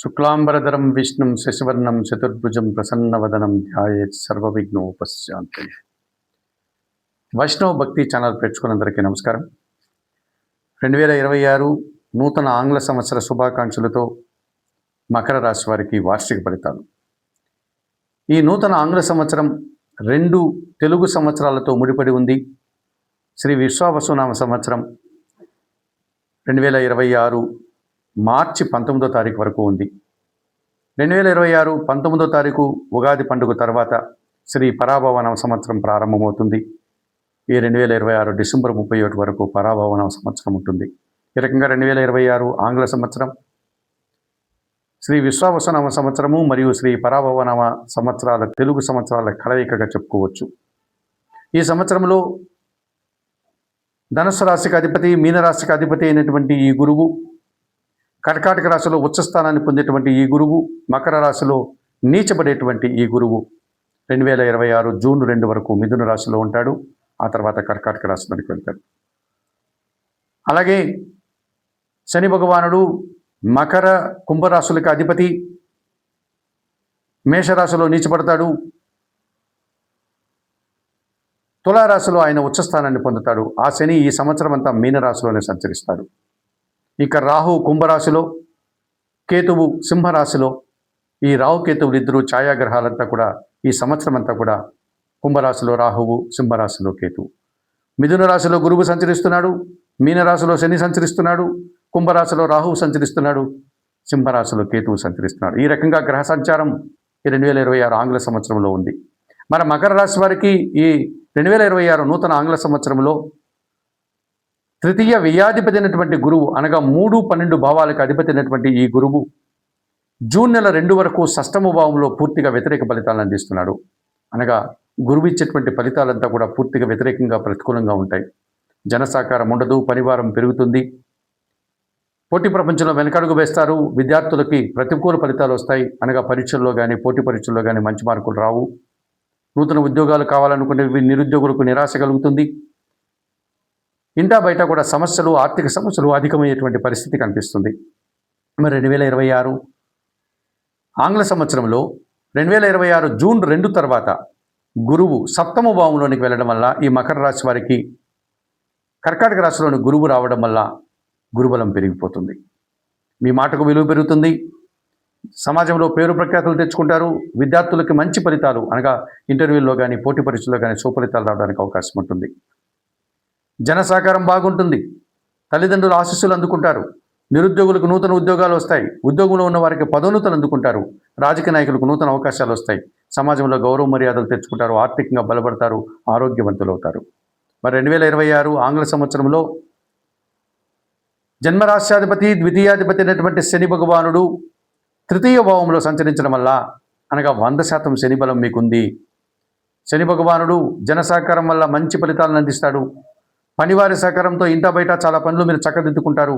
శుక్లాంబరధరం విష్ణుం శశివర్ణం చతుర్భుజం ప్రసన్నవదనం ధ్యాయేత్ సర్వవిఘ్నోపశాంతి. వైష్ణవ భక్తి ఛానల్ ప్రేక్షకులందరికీ నమస్కారం. 2026 నూతన ఆంగ్ల సంవత్సర శుభాకాంక్షలతో మకర రాశి వారికి వార్షిక ఫలితాలు. ఈ నూతన ఆంగ్ల సంవత్సరం 2 తెలుగు సంవత్సరాలతో ముడిపడి ఉంది. శ్రీ విశ్వావసునామ సంవత్సరం 2026 మార్చి 19వ తారీఖు వరకు ఉంది. 2026 19వ తారీఖు ఉగాది పండుగ తర్వాత శ్రీ పరాభవనామ సంవత్సరం ప్రారంభమవుతుంది. ఈ 2026 డిసెంబర్ 31 వరకు పరాభవనామ సంవత్సరం ఉంటుంది. ఈ రకంగా 2026 ఆంగ్ల సంవత్సరం, శ్రీ విశ్వావసునామ సంవత్సరము మరియు శ్రీ పరాభవనామ సంవత్సరాల తెలుగు సంవత్సరాల కలయికగా చెప్పుకోవచ్చు. ఈ సంవత్సరంలో ధనుస్సు రాశికి అధిపతి, మీనరాశికి అధిపతి అయినటువంటి ఈ గురువు, కర్కాటక రాశిలో ఉచ్చస్థానాన్ని పొందేటువంటి ఈ గురువు, మకర రాశిలో నీచబడేటువంటి ఈ గురువు 2026 జూన్ 2 వరకు మిథున రాశిలో ఉంటాడు. ఆ తర్వాత కర్కాటక రాశిలోనికి వెళ్తాడు. అలాగే శని భగవానుడు మకర కుంభరాశులకు అధిపతి, మేషరాశిలో నీచపడతాడు. తులారాశిలో ఆయన ఉచ్చస్థానాన్ని పొందుతాడు. ఆ శని ఈ సంవత్సరం అంతా మీనరాశిలోనే సంచరిస్తాడు. ఇక రాహు కుంభరాశిలో, కేతువు సింహరాశిలో. ఈ రాహు కేతువులు ఇద్దరు ఛాయాగ్రహాలంతా కూడా ఈ సంవత్సరం అంతా కూడా కుంభరాశిలో రాహువు, సింహరాశిలో కేతువు. మిథున రాశిలో గురువు సంచరిస్తున్నాడు, మీనరాశిలో శని సంచరిస్తున్నాడు, కుంభరాశిలో రాహువు సంచరిస్తున్నాడు, సింహరాశిలో కేతువు సంచరిస్తున్నాడు. ఈ రకంగా గ్రహ సంచారం ఈ 2026 ఆంగ్ల సంవత్సరంలో ఉంది. మరి మకర రాశి వారికి ఈ 2026 నూతన ఆంగ్ల సంవత్సరంలో తృతీయ వ్యయాధిపతి అయినటువంటి గురువు, అనగా 3, 12 భావాలకు అధిపతి అయినటువంటి ఈ గురువు జూన్ నెల 2 వరకు షష్టమ భావంలో పూర్తిగా వ్యతిరేక ఫలితాలను అందిస్తున్నాడు. అనగా గురువు ఇచ్చేటువంటి ఫలితాలంతా కూడా పూర్తిగా వ్యతిరేకంగా, ప్రతికూలంగా ఉంటాయి. జనసాకారం ఉండదు, పరివారం పెరుగుతుంది, పోటీ ప్రపంచంలో వెనకడుగు వేస్తారు. విద్యార్థులకి ప్రతికూల ఫలితాలు వస్తాయి. అనగా పరీక్షల్లో కానీ, పోటీ పరీక్షల్లో కానీ మంచి మార్కులు రావు. నూతన ఉద్యోగాలు కావాలనుకునే నిరుద్యోగులకు నిరాశ కలుగుతుంది. ఇంటా బయట కూడా సమస్యలు, ఆర్థిక సమస్యలు అధికమయ్యేటువంటి పరిస్థితి కనిపిస్తుంది. మరి 2026 ఆంగ్ల సంవత్సరంలో 2026 జూన్ 2 తర్వాత గురువు సప్తమ భావంలోనికి వెళ్ళడం వల్ల ఈ మకర రాశి వారికి కర్కాటక రాశిలోని గురువు రావడం వల్ల గురుబలం పెరిగిపోతుంది. మీ మాటకు విలువ పెరుగుతుంది. సమాజంలో పేరు ప్రఖ్యాతులు తెచ్చుకుంటారు. విద్యార్థులకి మంచి ఫలితాలు, అనగా ఇంటర్వ్యూల్లో కానీ, పోటీ పరీక్షల్లో కానీ సుఫలితాలు రావడానికి అవకాశం ఉంటుంది. జన సహకారం బాగుంటుంది. తల్లిదండ్రుల ఆశీస్సులు అందుకుంటారు. నిరుద్యోగులకు నూతన ఉద్యోగాలు వస్తాయి. ఉద్యోగంలో ఉన్న వారికి పదోన్నతులు అందుకుంటారు. రాజకీయ నాయకులకు నూతన అవకాశాలు వస్తాయి. సమాజంలో గౌరవ మర్యాదలు తెచ్చుకుంటారు. ఆర్థికంగా బలపడతారు. ఆరోగ్యవంతులు అవుతారు. మరి 2026 ఆంగ్ల సంవత్సరంలో జన్మరాశ్యాధిపతి, ద్వితీయాధిపతి అయినటువంటి శని భగవానుడు తృతీయ భావంలో సంచరించడం వల్ల, అనగా 100% శని బలం మీకుంది. శని భగవానుడు జన సహకారం వల్ల మంచి ఫలితాలను అందిస్తాడు. పనివారి సహకారంతో ఇంటా బయట చాలా పనులు మీరు చక్కదిద్దుకుంటారు.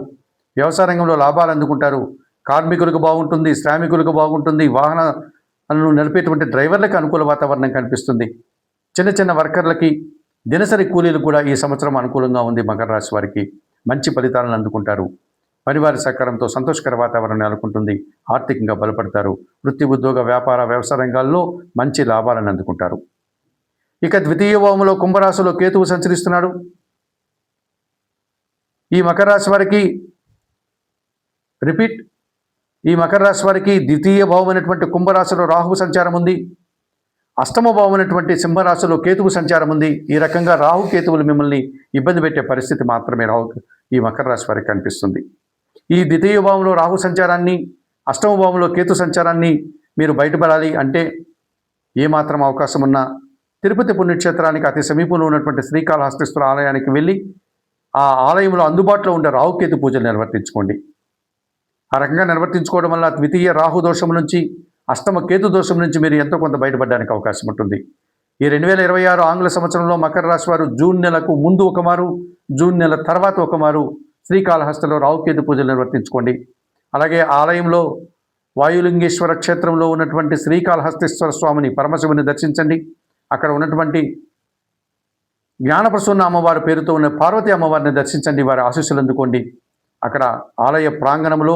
వ్యవసాయ రంగంలో లాభాలు అందుకుంటారు. కార్మికులకు బాగుంటుంది, శ్రామికులకు బాగుంటుంది. వాహనాలను నడిపేటువంటి డ్రైవర్లకు అనుకూల వాతావరణం కనిపిస్తుంది. చిన్న చిన్న వర్కర్లకి, దినసరి కూలీలకు కూడా ఈ సంవత్సరం అనుకూలంగా ఉంది. మకర రాశి వారికి మంచి ఫలితాలను అందుకుంటారు. పరివారి సహకారంతో సంతోషకర వాతావరణం నెలకొంటుంది. ఆర్థికంగా బలపడతారు. వృత్తి, ఉద్యోగ, వ్యాపార, వ్యవసాయ రంగాల్లో మంచి లాభాలను అందుకుంటారు. ఇక ద్వితీయ భావంలో కుంభరాశిలో కేతువు సంచరిస్తున్నాడు. ఈ మకర రాశి వారికి ద్వితీయ భావం అయినటువంటి కుంభరాశిలో రాహువు సంచారం ఉంది. అష్టమ భావం అయినటువంటి సింహరాశిలో కేతువు సంచారం ఉంది. ఈ రకంగా రాహు కేతువులు మిమ్మల్ని ఇబ్బంది పెట్టే పరిస్థితి మాత్రమే ఈ మకర రాశి వారికి కనిపిస్తుంది. ఈ ద్వితీయ భావంలో రాహు సంచారాన్ని, అష్టమ భావంలో కేతు సంచారాన్ని మీరు బయటపడాలి అంటే ఏమాత్రం అవకాశం ఉన్నా తిరుపతి పుణ్యక్షేత్రానికి అతి సమీపంలో ఉన్నటువంటి శ్రీకాళహస్తీశ్వర ఆలయానికి వెళ్ళి ఆ ఆలయంలో అందుబాటులో ఉండే రాహుకేతు పూజలు నిర్వర్తించుకోండి. ఆ రకంగా నిర్వర్తించుకోవడం వల్ల ద్వితీయ రాహు దోషం నుంచి, అష్టమ కేతు దోషం నుంచి మీరు ఎంతో కొంత బయటపడడానికి అవకాశం ఉంటుంది. ఈ 2026 ఆంగ్ల సంవత్సరంలో మకర రాశి వారు జూన్ నెలకు ముందు ఒకమారు, జూన్ నెల తర్వాత ఒకమారు శ్రీకాళహస్తిలో రాహుకేతు పూజలు నిర్వర్తించుకోండి. అలాగే ఆలయంలో వాయులింగేశ్వర క్షేత్రంలో ఉన్నటువంటి శ్రీకాళహస్తీశ్వర స్వామిని, పరమశివుని దర్శించండి. అక్కడ ఉన్నటువంటి జ్ఞానప్రసూన్న అమ్మవారి పేరుతో ఉన్న పార్వతీ అమ్మవారిని దర్శించండి. వారి ఆశీస్సులు అందుకోండి. అక్కడ ఆలయ ప్రాంగణంలో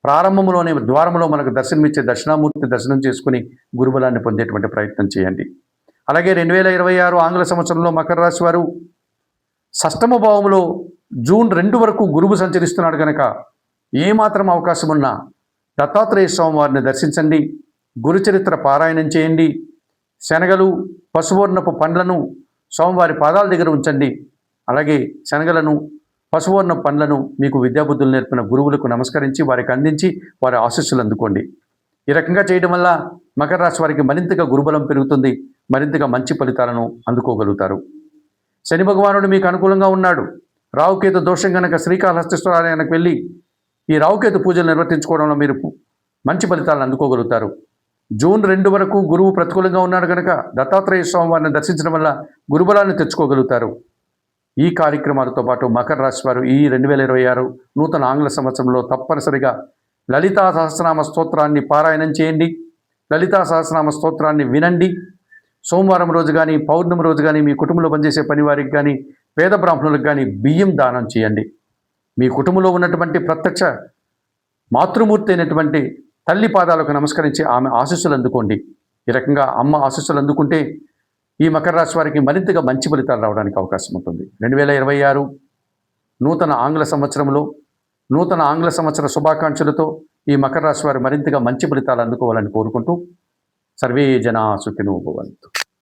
ప్రారంభంలోనే ద్వారంలో మనకు దర్శనమిచ్చే దక్షిణామూర్తి దర్శనం చేసుకుని గురుబలాన్ని పొందేటువంటి ప్రయత్నం చేయండి. అలాగే 2026 ఆంగ్ల సంవత్సరంలో మకర రాశి వారు షష్టమ భావంలో జూన్ 2 వరకు గురువు సంచరిస్తున్నాడు కనుక ఏమాత్రం అవకాశం ఉన్నా దత్తాత్రేయ స్వామి వారిని దర్శించండి, గురుచరిత్ర పారాయణం చేయండి, శనగలు పసువర్ణపు పండ్లను స్వామివారి పాదాల దగ్గర ఉంచండి. అలాగే శనగలను పసువర్ణ పండ్లను మీకు విద్యాబుద్ధులు నేర్పిన గురువులకు నమస్కరించి వారికి అందించి వారి ఆశీస్సులు అందుకోండి. ఈ రకంగా చేయడం వల్ల మకర రాశి వారికి మరింతగా గురుబలం పెరుగుతుంది, మరింతగా మంచి ఫలితాలను అందుకోగలుగుతారు. శని భగవానుడు మీకు అనుకూలంగా ఉన్నాడు. రావుకేతు దోషం కనుక శ్రీకాళహస్తీశ్వర ఆలయానికి వెళ్ళి ఈ రావుకేతు పూజలు నిర్వర్తించుకోవడంలో మీరు మంచి ఫలితాలను అందుకోగలుగుతారు. జూన్ 2 వరకు గురువు ప్రతికూలంగా ఉన్నాడు కనుక దత్తాత్రేయ స్వామి వారిని దర్శించడం వల్ల గురుబలాన్ని తెచ్చుకోగలుగుతారు. ఈ కార్యక్రమాలతో పాటు మకర రాశి వారు ఈ 2026 నూతన ఆంగ్ల సంవత్సరంలో తప్పనిసరిగా లలితా సహస్రనామ స్తోత్రాన్ని పారాయణం చేయండి, లలితా సహస్రనామ స్తోత్రాన్ని వినండి. సోమవారం రోజు కానీ పౌర్ణమి రోజు కానీ మీ కుటుంబంలో పనిచేసే పని వారికి కానీ పేద బ్రాహ్మణులకు కానీ బియ్యం దానం చేయండి. మీ కుటుంబంలో ఉన్నటువంటి ప్రత్యక్ష మాతృమూర్తి అయినటువంటి తల్లి పాదాలకు నమస్కరించి ఆమె ఆశీస్సులు అందుకోండి. ఈ రకంగా అమ్మ ఆశీస్సులు అందుకుంటే ఈ మకర రాశి వారికి మరింతగా మంచి ఫలితాలు రావడానికి అవకాశం ఉంటుంది. 2026 నూతన ఆంగ్ల సంవత్సరంలో నూతన ఆంగ్ల సంవత్సర శుభాకాంక్షలతో ఈ మకర రాశి వారు మరింతగా మంచి ఫలితాలు అందుకోవాలని కోరుకుంటూ సర్వే జనా సుఖినో భవంతు.